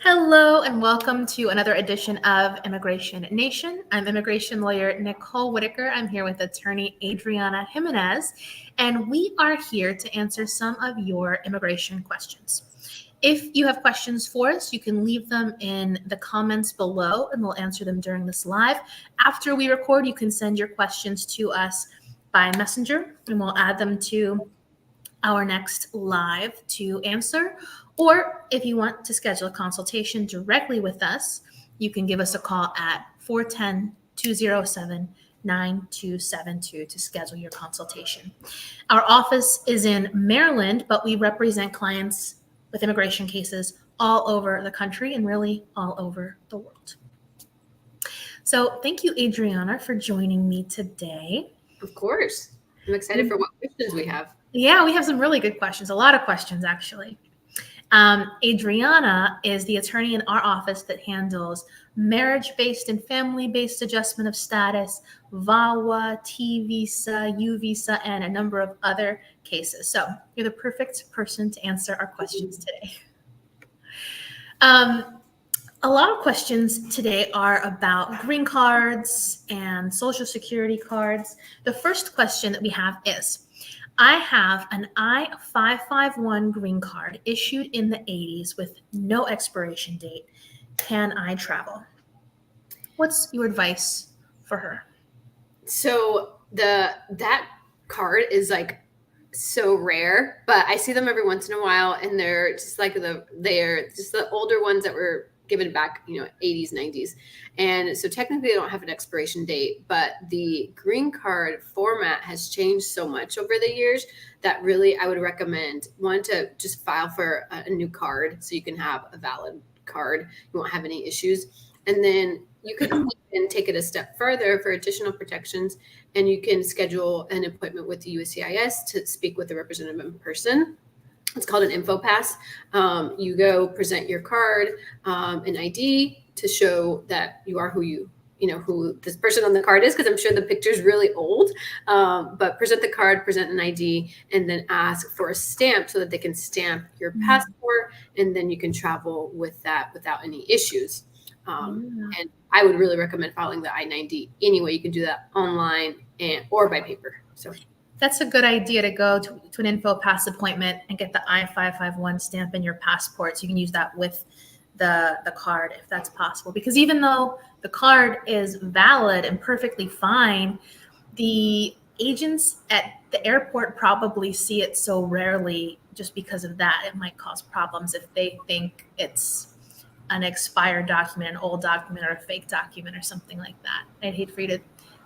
Hello and welcome to another edition of Immigration Nation. I'm immigration lawyer Nicole Whitaker. I'm here with attorney Adriana Jimenez, and we are here to answer some of your immigration questions. If you have questions for us, you can leave them in the comments below and we'll answer them during this live. After we record, you can send your questions to us by messenger and we'll add them to our next live to answer. Or if you want to schedule a consultation directly with us, you can give us a call at 410-207-9272 to schedule your consultation. Our office is in Maryland, but we represent clients with immigration cases all over the country and really all over the world. So thank you, Adriana, for joining me today. Of course. I'm excited for what questions we have. Yeah, we have some really good questions, a lot of questions actually. Adriana is the attorney in our office that handles marriage-based and family-based adjustment of status, VAWA, T visa, U visa, and a number of other cases. So you're the perfect person to answer our questions today. A lot of questions today are about green cards and social security cards. The first question that we have is, I have an I-551 green card issued in the 80s with no expiration date. Can I travel? What's your advice for her? So that card is like so rare, but I see them every once in a while, and they're just the older ones that were given back, 80s, 90s. And so technically they don't have an expiration date, but the green card format has changed so much over the years that really I would recommend one to just file for a new card so you can have a valid card. You won't have any issues. And then you can take it a step further for additional protections, and you can schedule an appointment with the USCIS to speak with the representative in person. It's called an info pass. You go present your card, an ID to show that you are who this person on the card is, because I'm sure the picture's really old. But present the card, present an ID, and then ask for a stamp so that they can stamp your passport, and then you can travel with that without any issues. And I would really recommend filing the I-90 anyway. You can do that online or by paper. So that's a good idea to go to an info pass appointment and get the I-551 stamp in your passport. So you can use that with the card if that's possible. Because even though the card is valid and perfectly fine, the agents at the airport probably see it so rarely just because of that. It might cause problems if they think it's an expired document, an old document, or a fake document or something like that. I'd hate for you to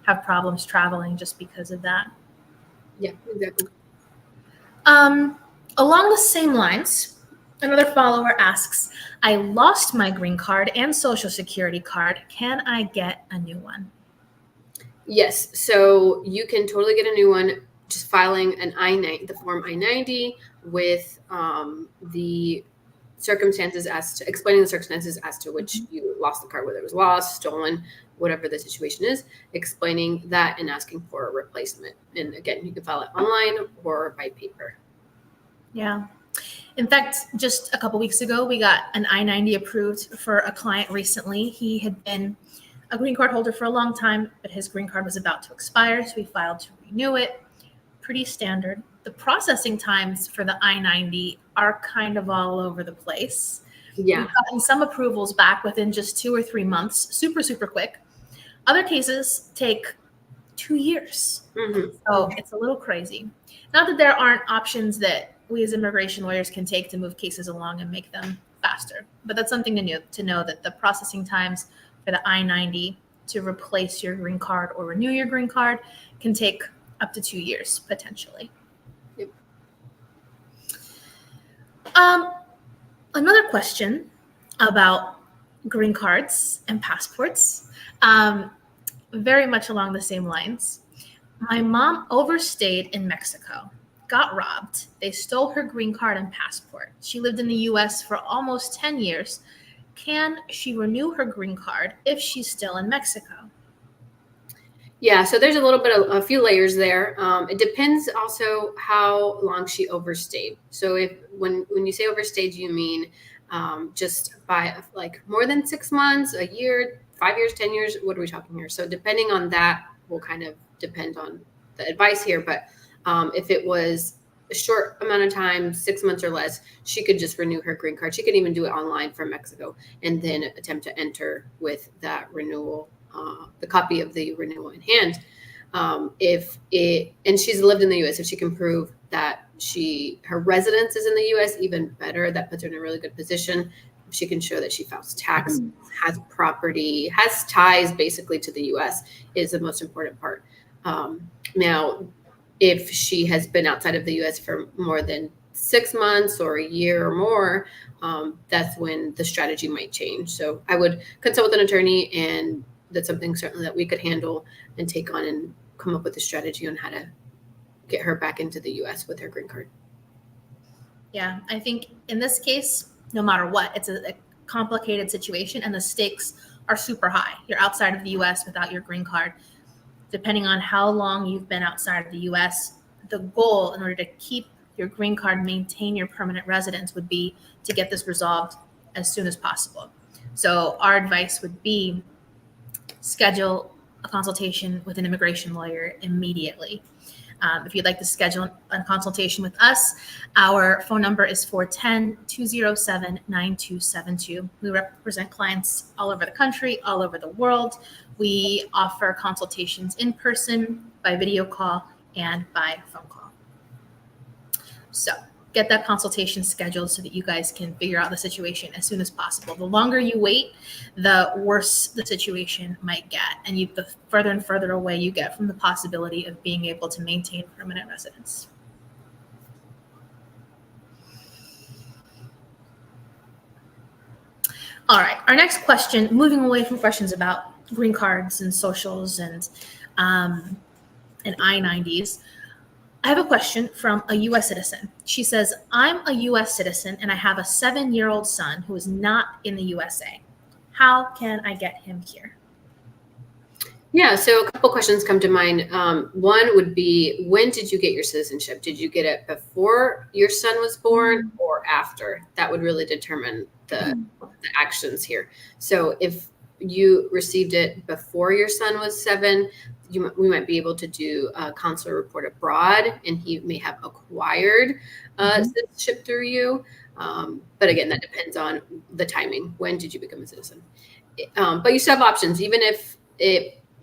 have problems traveling just because of that. Yeah, exactly. Along the same lines, another follower asks, I lost my green card and social security card. Can I get a new one? Yes. So you can totally get a new one just filing an I-90, the form I-90 with the circumstances explaining the circumstances as to which you lost the card, whether it was lost, stolen, whatever the situation is, explaining that and asking for a replacement. And again, you can file it online or by paper. Yeah. In fact, just a couple weeks ago, we got an I-90 approved for a client recently. He had been a green card holder for a long time, but his green card was about to expire, so we filed to renew it. Pretty standard. The processing times for the I-90 are kind of all over the place. Yeah. We've gotten some approvals back within just 2 or 3 months, super, super quick. Other cases take 2 years. So it's a little crazy. Not that there aren't options that we as immigration lawyers can take to move cases along and make them faster, but that's something to know that the processing times for the I-90 to replace your green card or renew your green card can take up to 2 years potentially. Yep. Another question about green cards and passports, very much along the same lines. My mom overstayed in Mexico, got robbed. They stole her green card and passport. She lived in the US for almost 10 years. Can she renew her green card if she's still in Mexico? Yeah, so there's a few layers there. It depends also how long she overstayed. So when you say overstayed, you mean just by like more than 6 months, a year, 5 years, 10 years. What are we talking here? So depending on that will kind of depend on the advice here. But if it was a short amount of time, 6 months or less, she could just renew her green card. She could even do it online from Mexico and then attempt to enter with that renewal, the copy of the renewal in hand. And she's lived in the U.S., if she can prove that her residence is in the U.S., even better. That puts her in a really good position. If she can show that she files taxes, has property, has ties basically to the U.S., is the most important part. Now, if she has been outside of the U.S. for more than 6 months or a year or more, that's when the strategy might change. So I would consult with an attorney, and that's something certainly that we could handle and take on and come up with a strategy on how to get her back into the U.S. with her green card. Yeah, I think in this case, no matter what, it's a complicated situation and the stakes are super high. You're outside of the U.S. without your green card. Depending on how long you've been outside of the U.S., the goal in order to keep your green card, maintain your permanent residence, would be to get this resolved as soon as possible. So our advice would be schedule a consultation with an immigration lawyer immediately. If you'd like to schedule a consultation with us, our phone number is 410-207-9272. We represent clients all over the country, all over the world. We offer consultations in person, by video call, and by phone call. So get that consultation scheduled so that you guys can figure out the situation as soon as possible. The longer you wait, the worse the situation might get, and the further and further away you get from the possibility of being able to maintain permanent residence. All right, our next question, moving away from questions about green cards and socials and I-90s, I have a question from a U.S. citizen. She says, I'm a U.S. citizen and I have a 7-year-old son who is not in the USA. How can I get him here? Yeah, so a couple questions come to mind. One would be, when did you get your citizenship? Did you get it before your son was born or after? That would really determine the actions here. So if you received it before your son was 7, we might be able to do a consular report abroad, and he may have acquired citizenship through you. But again, that depends on the timing. When did you become a citizen? But you still have options. Even if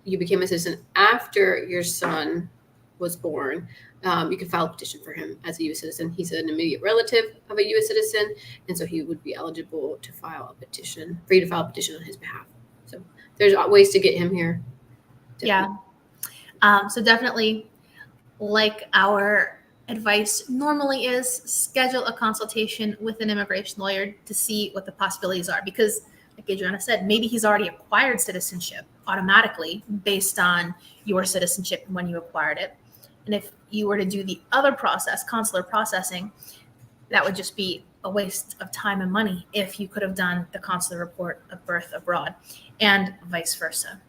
you became a citizen after your son was born, you can file a petition for him as a U.S. citizen. He's an immediate relative of a U.S. citizen, and so he would be eligible to file a petition, for you to file a petition on his behalf. So there's ways to get him here. Definitely. Yeah. So definitely, like our advice normally is, schedule a consultation with an immigration lawyer to see what the possibilities are. Because like Adriana said, maybe he's already acquired citizenship automatically based on your citizenship when you acquired it. And if you were to do the other process, consular processing, that would just be a waste of time and money if you could have done the consular report of birth abroad, and vice versa.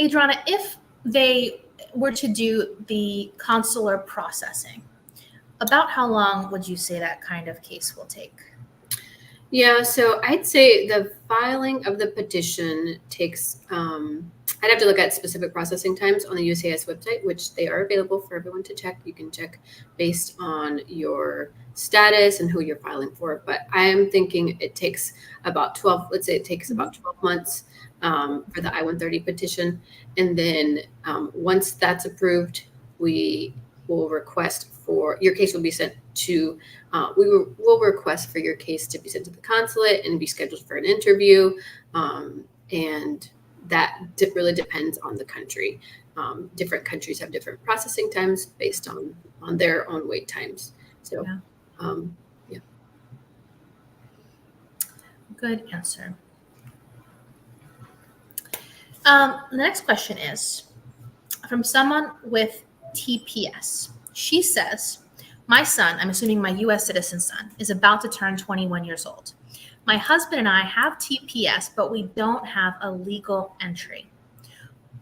Adriana, if they were to do the consular processing, about how long would you say that kind of case will take? Yeah, so I'd say the filing of the petition takes, I'd have to look at specific processing times on the USCIS website, which they are available for everyone to check. You can check based on your status and who you're filing for. But I am thinking it takes about 12, let's say it takes about 12 months for the I-130 petition. And then once that's approved, we will request for your case will be sent to, we'll request for your case to be sent to the consulate and be scheduled for an interview. And that really depends on the country. Different countries have different processing times based on their own wait times. So, yeah. Good answer. The next question is from someone with TPS. She says, my son, I'm assuming my U.S. citizen son, is about to turn 21 years old. My husband and I have TPS, but we don't have a legal entry.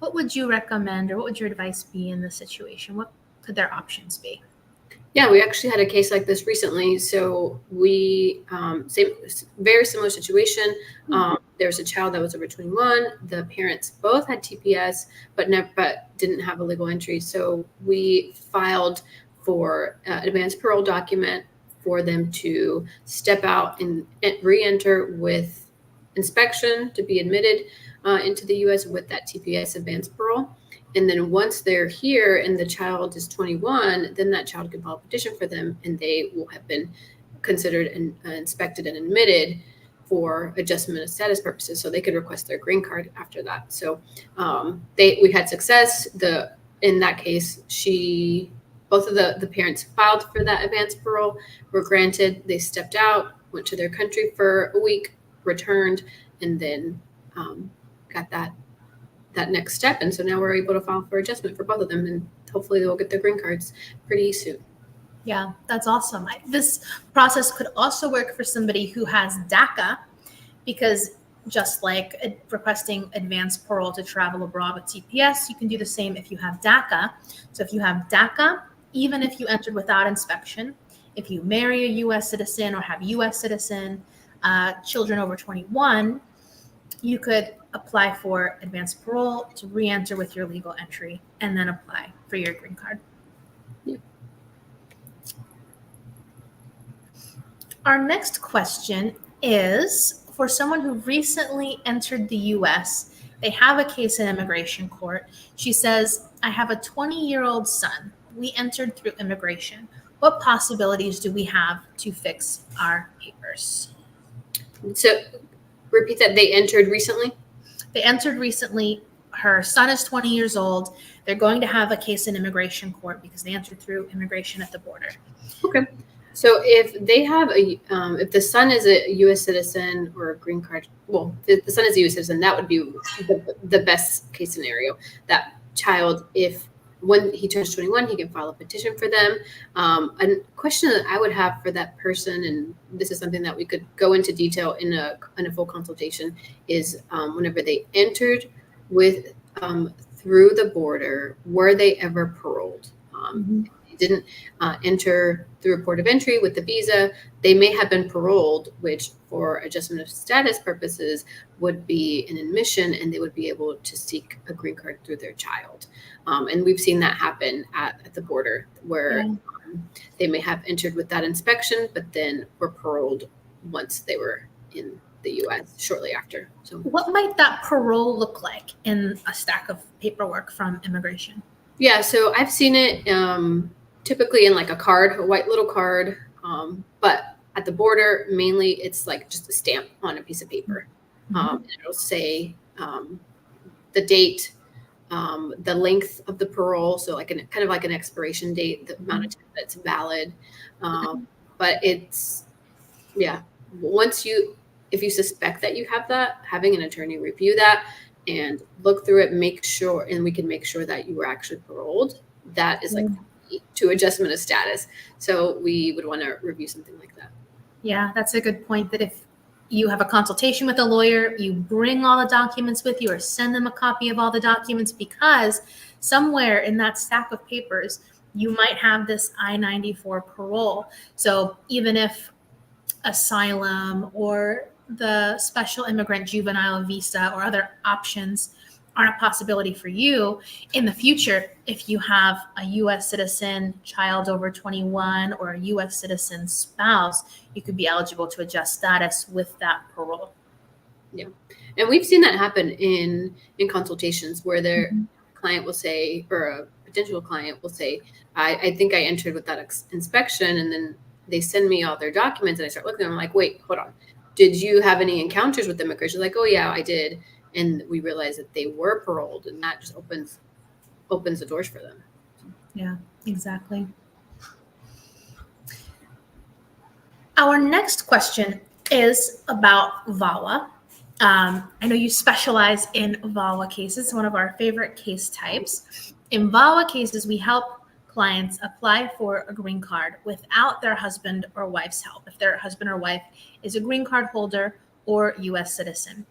What would you recommend, or what would your advice be in this situation? What could their options be? Yeah, we actually had a case like this recently. So we, very similar situation. There was a child that was over 21. The parents both had TPS, but didn't have a legal entry. So we filed for an advance parole document for them to step out and re-enter with inspection to be admitted into the U.S. with that TPS advance parole. And then once they're here and the child is 21, then that child can file a petition for them, and they will have been considered and inspected and admitted for adjustment of status purposes. So they could request their green card after that. So we had success. In that case, both of the parents filed for that advance parole, were granted. They stepped out, went to their country for a week, returned, and then got that next step. And so now we're able to file for adjustment for both of them, and hopefully they'll get their green cards pretty soon. Yeah, that's awesome. This process could also work for somebody who has DACA, because just like requesting advance parole to travel abroad with TPS, you can do the same if you have DACA. So if you have DACA, even if you entered without inspection, if you marry a U.S. citizen or have U.S. citizen children over 21, you could apply for advance parole to re-enter with your legal entry and then apply for your green card. Yeah. Our next question is for someone who recently entered the U.S. They have a case in immigration court. She says, I have a 20-year-old son. We entered through immigration. What possibilities do we have to fix our papers? So repeat that. They entered recently? They entered recently. Her son is 20 years old. They're going to have a case in immigration court because they entered through immigration at the border. Okay. So if they have if the son is a U.S. citizen or a green card, well, if the son is a U.S. citizen, that would be the best case scenario. That child, when he turns 21, he can file a petition for them. A question that I would have for that person, and this is something that we could go into detail in a full consultation, is whenever they entered through the border, were they ever paroled? Didn't enter through a port of entry with the visa, they may have been paroled, which for adjustment of status purposes would be an admission, and they would be able to seek a green card through their child. And we've seen that happen at the border where they may have entered with that inspection, but then were paroled once they were in the U.S. shortly after. So what might that parole look like in a stack of paperwork from immigration? Yeah, so I've seen it typically in like a card, a white little card, but at the border, mainly it's like just a stamp on a piece of paper. And it'll say the date, the length of the parole, so like kind of like an expiration date, the amount of time that's valid. But it's, yeah, if you suspect that you have that, having an attorney review that and look through it, and we can make sure that you were actually paroled. That is like to adjustment of status. So we would want to review something like that. Yeah, that's a good point, that if you have a consultation with a lawyer, you bring all the documents with you or send them a copy of all the documents, because somewhere in that stack of papers, you might have this I-94 parole. So even if asylum or the special immigrant juvenile visa or other options aren't a possibility for you in the future, if you have a U.S. citizen child over 21 or a U.S. citizen spouse, you could be eligible to adjust status with that parole. Yeah, and we've seen that happen in consultations where their client will say, or a potential client will say, I think I entered with that inspection, and then they send me all their documents, and I start looking, I'm like, wait, hold on. Did you have any encounters with immigration? Like, oh yeah, I did. And we realized that they were paroled, and that just opens the doors for them. Yeah, exactly. Our next question is about VAWA. I know you specialize in VAWA cases, one of our favorite case types. In VAWA cases, we help clients apply for a green card without their husband or wife's help, if their husband or wife is a green card holder or U.S. citizen.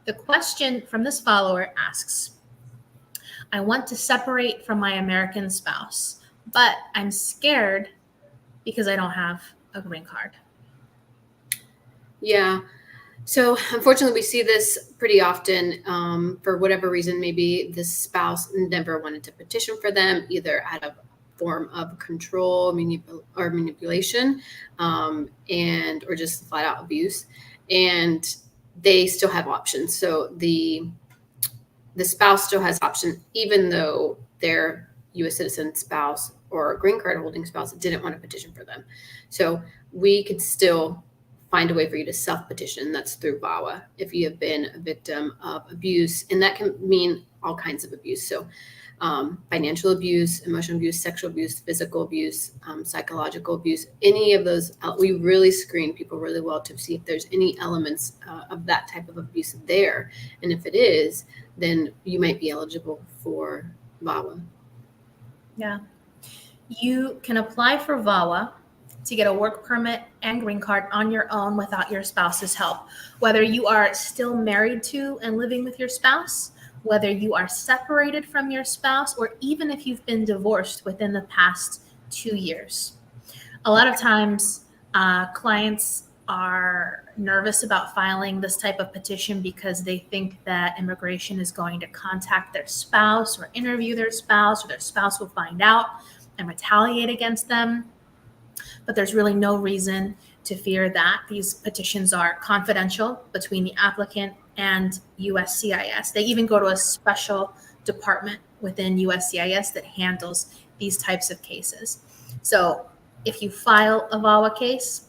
The question from this follower asks, I want to separate from my American spouse, but I'm scared because I don't have a green card? Yeah. So unfortunately, we see this pretty often. For whatever reason, maybe the spouse never wanted to petition for them, either out of form of control or manipulation, and or just flat out abuse, and they still have options. So the spouse still has option, even though their U.S. citizen spouse or green card holding spouse didn't want to petition for them. So we could still find a way for you to self-petition. That's through VAWA if you have been a victim of abuse, and that can mean all kinds of abuse. So financial abuse, emotional abuse, sexual abuse, physical abuse, psychological abuse, any of those. We really screen people really well to see if there's any elements of that type of abuse there. And if it is, then you might be eligible for VAWA. Yeah. You can apply for VAWA to get a work permit and green card on your own without your spouse's help. Whether you are still married to and living with your spouse, whether you are separated from your spouse, or even if you've been divorced within the past 2 years. A lot of times, clients are nervous about filing this type of petition because they think that immigration is going to contact their spouse or interview their spouse, or their spouse will find out and retaliate against them. But there's really no reason to fear that. These petitions are confidential between the applicant and USCIS. They even go to a special department within USCIS that handles these types of cases. So if you file a VAWA case,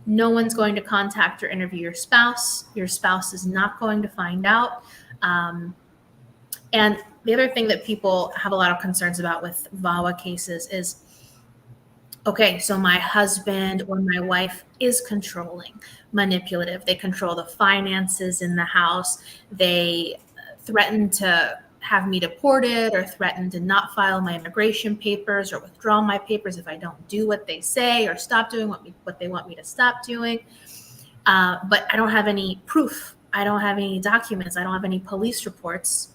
no one's going to contact or interview your spouse. Your spouse is not going to find out. And the other thing that people have a lot of concerns about with VAWA cases is, okay, so my husband or my wife is controlling, manipulative. They control the finances in the house. They threaten to have me deported, or threaten to not file my immigration papers or withdraw my papers if I don't do what they say, or stop doing what they want me to stop doing. But I don't have any proof. I don't have any documents. I don't have any police reports.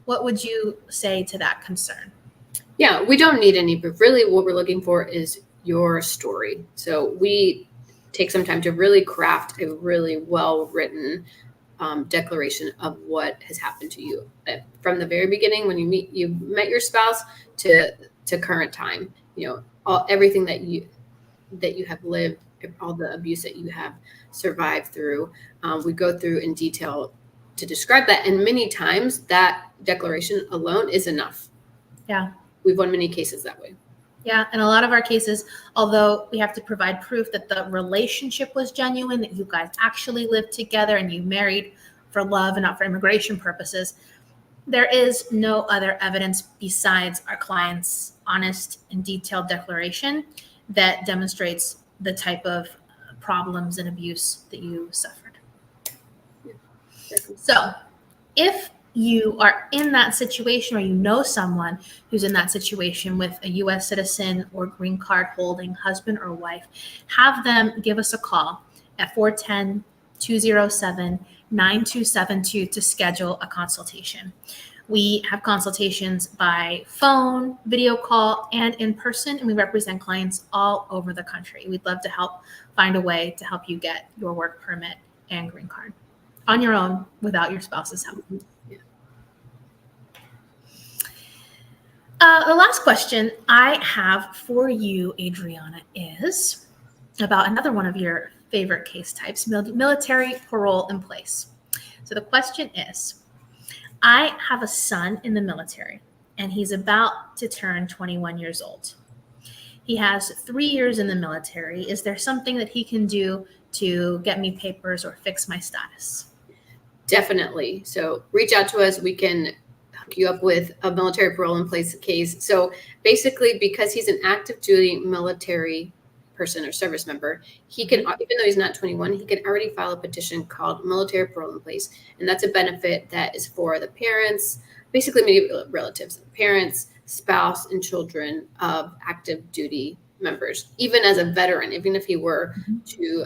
What would you say to that concern? Yeah, we don't need any proof. Really, what we're looking for is your story. So we take some time to really craft a really well-written declaration of what has happened to you from the very beginning when you met your spouse to current time. Everything that you have lived, all the abuse that you have survived through. We go through in detail to describe that, and many times that declaration alone is enough. Yeah. We've won many cases that way. Yeah, and a lot of our cases, although we have to provide proof that the relationship was genuine, that you guys actually lived together and you married for love and not for immigration purposes, there is no other evidence besides our client's honest and detailed declaration that demonstrates the type of problems and abuse that you suffered. So if you are in that situation, or you know someone who's in that situation with a U.S. citizen or green card holding husband or wife, have them give us a call at 410-207-9272 to schedule a consultation. We have consultations by phone, video call, and in person, and we represent clients all over the country. We'd love to help find a way to help you get your work permit and green card on your own without your spouse's help. The last question I have for you, Adriana, is about another one of your favorite case types, military parole in place. So the question is, I have a son in the military, and he's about to turn 21 years old. He has 3 years in the military. Is there something that he can do to get me papers or fix my status? Definitely. So reach out to us. We can hook you up with a military parole in place case. So basically, because he's an active duty military person or service member, he can, even though he's not 21, he can already file a petition called military parole in place. And that's a benefit that is for the parents, basically maybe relatives, parents, spouse, and children of active duty members. Even as a veteran, even if he were to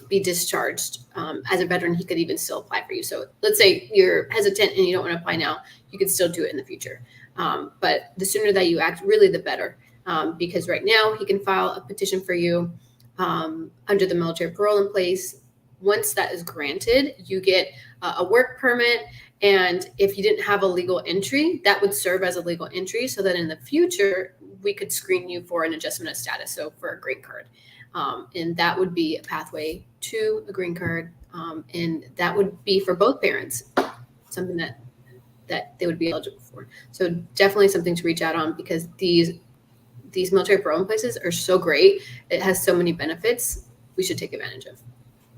be discharged as a veteran, he could even still apply for you. So let's say you're hesitant and you don't want to apply now, you could still do it in the future. But the sooner that you act, really the better. because right now he can file a petition for you under the military parole in place. Once that is granted, you get a work permit. And if you didn't have a legal entry, that would serve as a legal entry so that in the future, we could screen you for an adjustment of status, so for a green card. And that would be a pathway to a green card. And that would be for both parents, something that they would be eligible for. So definitely something to reach out on, because these military parole places are so great. It has so many benefits. We should take advantage of.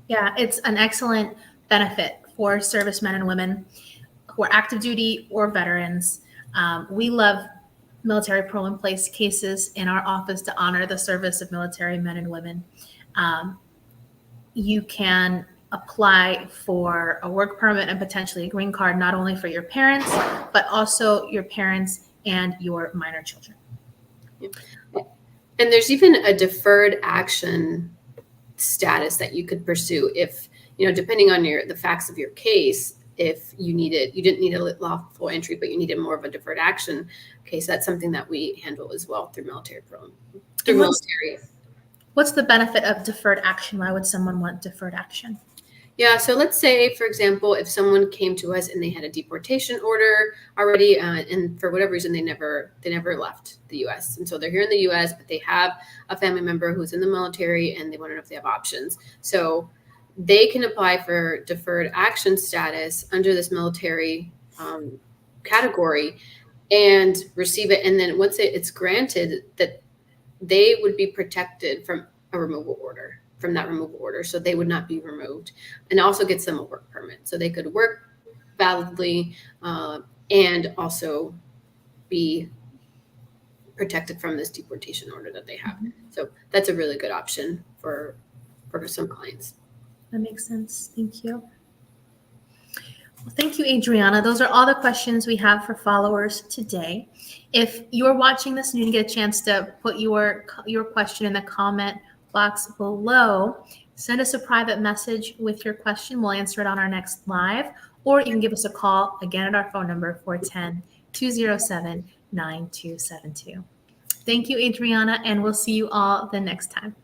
Yeah, it's an excellent benefit for servicemen and women who are active duty or veterans. We love military parole in place cases in our office to honor the service of military men and women. You can apply for a work permit and potentially a green card, not only for your parents, but also your parents and your minor children. And there's even a deferred action status that you could pursue if, depending on the facts of your case, if you didn't need a lawful entry, but you needed more of a deferred action case, that's something that we handle as well through military parole. What's the benefit of deferred action? Why would someone want deferred action? Yeah, so let's say, for example, if someone came to us and they had a deportation order already, and for whatever reason they never left the U.S. and so they're here in the U.S., but they have a family member who's in the military and they want to know if they have options. So they can apply for deferred action status under this military category and receive it. And then once it's granted, that they would be protected from a removal order. From that removal order, so they would not be removed, and also gets them a work permit, so they could work validly and also be protected from this deportation order that they have. So that's a really good option for some clients. That makes sense. Thank you. Well, thank you, Adriana. Those are all the questions we have for followers today. If you're watching this and you didn't get a chance to put your question in the comment box below, send us a private message with your question. We'll answer it on our next live, or you can give us a call again at our phone number, 410-207-9272. Thank you, Adriana, and we'll see you all the next time.